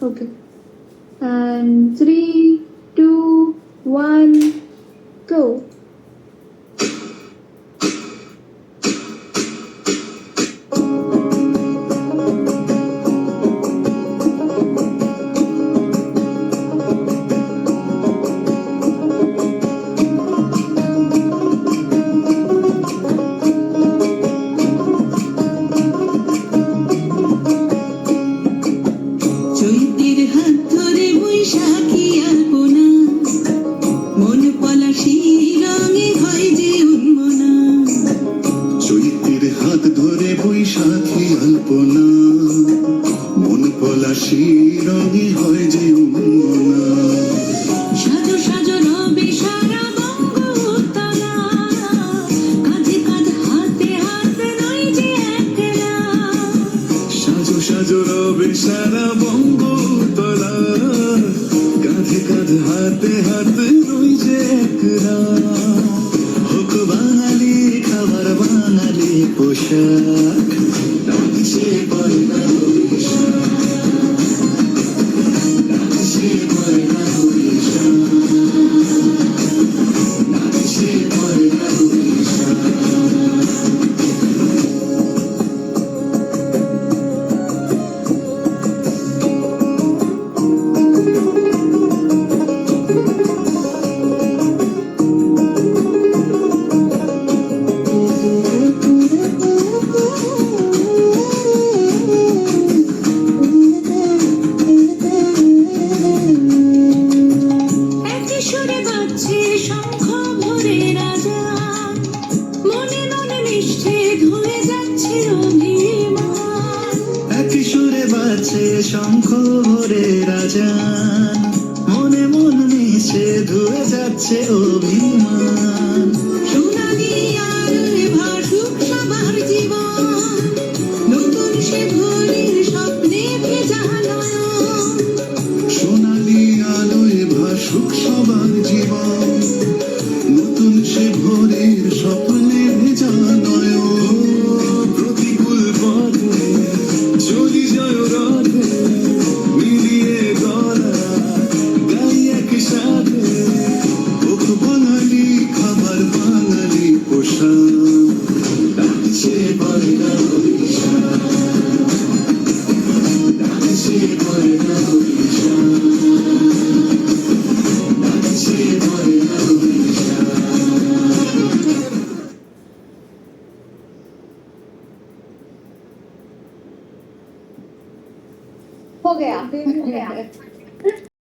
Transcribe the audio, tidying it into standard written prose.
Okay. And three, two, one, go. চৈতের হাত ধরে বৈশাখী আলপনা, মন পলাশি রঙে হয় যে উন্মনা। চৈতের হাত ধরে বৈশাখী আলপনা, মন পলাশি রঙে হয় যে উন্মনা। সাজো সাজো রবে সারা বঙ্গোত্তলা, কাঁধে কাঁধ হাতে হাত নয় যে একলা। সাজো সাজো রবে সারা বঙ্গতলা, কাঁধে কাঁধ হাতে হাতে রই যে একরা। হোক বাঙালি খাবার বাঙালি পোশাক, ডাকছে পয়লা বৈশাখ, ডাকছে পয়লা বৈশাখ, ডাকছে পয়লা বৈশাখ। একই সুরে বাজছে শঙ্খ ভরে রাজা, মনে মনে মিশছে ধুয়ে যাচ্ছে অভিমান। একই সুরে বাজছে শঙ্খ ভরে রাজান, মনে মন মিশে ধুয়ে যাচ্ছে অভিমান। সোনালি আলোয় ভাসুক সবার জীবন, নতুন সে ভোরের স্বপ্নে ভেজা নয়ন। সোনালি আলোয় ভাসুক সবার জীবন, নতুন সে ভোরের স্বপ্নে ভেজা নয়ন। প্রতিকূল পথে চলি জয় রথে, মিলিয়ে গলা গাই একসাথে। হোক বাঙালি খাবার বাঙালি পোশাক, ডাকছে পয়লা বৈশাখ, ডাকছে পয়লা বৈশাখ, ডাকছে পয়লা বৈশাখ। हो गया